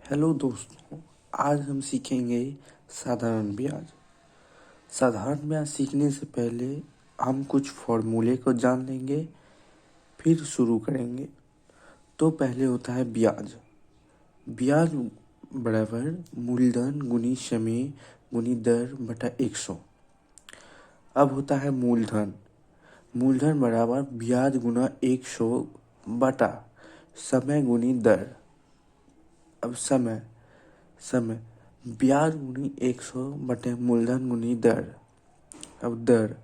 Hello दोस्तों, आज हम सीखेंगे साधारण ब्याज। साधारण ब्याज सीखने से पहले हम कुछ फॉर्मूले को जान लेंगे, फिर शुरू करेंगे। तो पहले होता है ब्याज। ब्याज बराबर मूलधन गुनी समय गुनी दर बटा 100। अब होता है मूलधन। मूलधन बराबर ब्याज गुना 100 बटा समय गुनी दर। अब समय समय ब्याज गुनी 100 बटे मूलधन गुनी दर। अब दर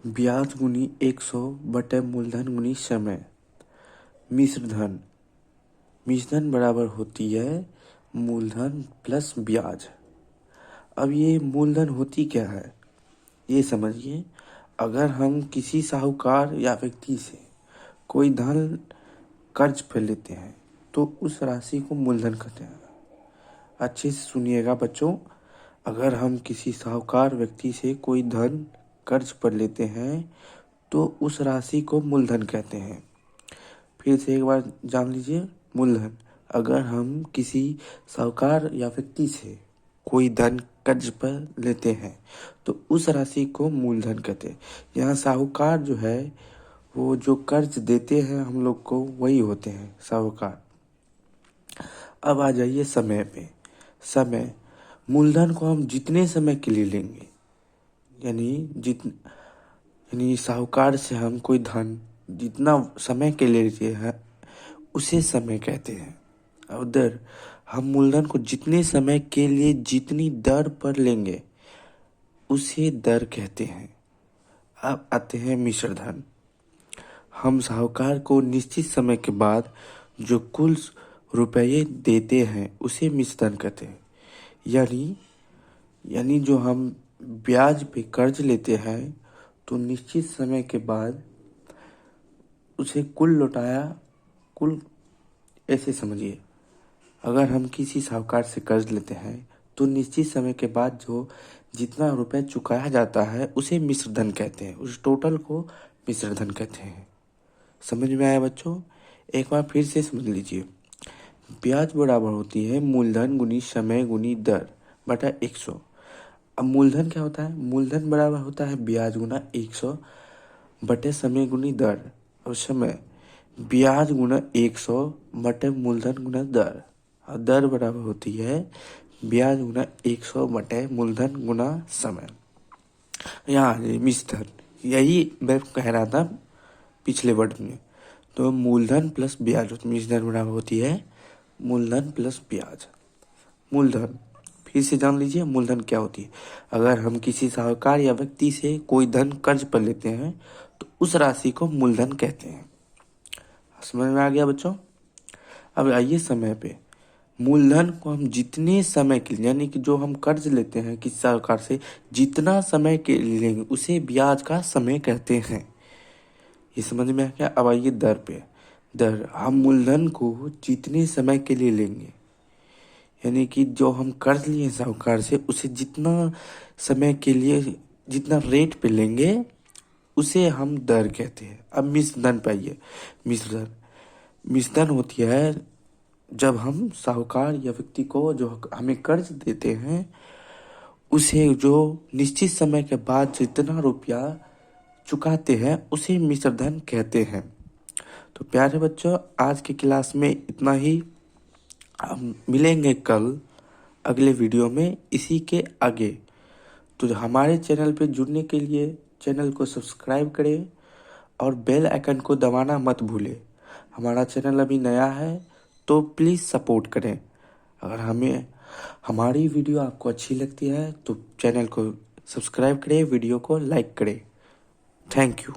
ब्याज गुनी 100 बटे मूलधन गुनी समय। मिश्रधन मिश्रधन बराबर होती है मूलधन प्लस ब्याज। अब ये मूलधन होती क्या है ये समझिए। अगर हम किसी साहूकार या व्यक्ति से कोई धन कर्ज पर लेते हैं तो उस राशि को मूलधन कहते हैं। अच्छे से सुनिएगा बच्चों। अगर हम किसी साहूकार व्यक्ति से कोई धन कर्ज पर लेते हैं तो उस राशि को मूलधन कहते हैं। फिर से एक बार जान लीजिए। मूलधन, अगर हम किसी साहूकार या व्यक्ति से कोई धन कर्ज पर लेते हैं तो उस राशि को मूलधन कहते हैं। यहाँ साहूकार जो है वो जो कर्ज देते हैं हम लोग को वही होते हैं साहूकार। अब आ जाइए समय पे। समय मूलधन को हम जितने समय के लिए लेंगे, यानी साहूकार से हम कोई धन जितना समय के लिए लेते हैं उसे समय कहते हैं। और दर, हम मूलधन को जितने समय के लिए जितनी दर पर लेंगे उसे दर कहते हैं। अब आते हैं मिश्रधन। हम साहूकार को निश्चित समय के बाद जो कुल रुपये देते हैं उसे मिश्रधन कहते हैं। यानी जो हम ब्याज पे कर्ज लेते हैं तो निश्चित समय के बाद उसे कुल ऐसे समझिए। अगर हम किसी साहूकार से कर्ज लेते हैं तो निश्चित समय के बाद जो जितना रुपए चुकाया जाता है उसे मिश्रधन कहते हैं। उस टोटल को मिश्रधन कहते हैं। समझ में आया बच्चों? एक बार फिर से समझ लीजिए। ब्याज बराबर होती है मूलधन गुनी समय गुनी दर बटा 100। अब मूलधन क्या होता है? मूलधन बराबर होता है ब्याज गुना 100 बटे समय गुनी दर। और समय ब्याज गुना 100 बटे मूलधन गुना दर। और दर बराबर होती है ब्याज गुना 100 बटे मूलधन गुना समय। यहाँ मिश्रधन, यही मैं कह रहा था पिछले वर्ड में। तो मूलधन प्लस ब्याज मिश्रधन बराबर होती है मूलधन प्लस ब्याज। मूलधन फिर से जान लीजिए मूलधन क्या होती है। अगर हम किसी साहूकार या व्यक्ति से कोई धन कर्ज पर लेते हैं तो उस राशि को मूलधन कहते हैं। समझ में आ गया बच्चों? अब आइए समय पे। मूलधन को हम जितने समय के लिए, यानी कि जो हम कर्ज लेते हैं किसी साहूकार से जितना समय के लिए लेंगे उसे ब्याज का समय कहते हैं। ये समझ में आ गया? अब आइए दर पे। दर, हम मूलधन को जितने समय के लिए लेंगे, यानी कि जो हम कर्ज लिए साहूकार से उसे जितना समय के लिए जितना रेट पे लेंगे उसे हम दर कहते हैं। अब मिश्रधन पाइए। मिश्रधन होती है जब हम साहूकार या व्यक्ति को जो हमें कर्ज देते हैं उसे जो निश्चित समय के बाद जितना रुपया चुकाते हैं उसे मिश्रधन कहते हैं। तो प्यारे बच्चों, आज की क्लास में इतना ही। हम मिलेंगे कल अगले वीडियो में इसी के आगे। तो हमारे चैनल पे जुड़ने के लिए चैनल को सब्सक्राइब करें और बेल आइकन को दबाना मत भूलें। हमारा चैनल अभी नया है तो प्लीज़ सपोर्ट करें। अगर हमारी वीडियो आपको अच्छी लगती है तो चैनल को सब्सक्राइब करें, वीडियो को लाइक करें। Thank you.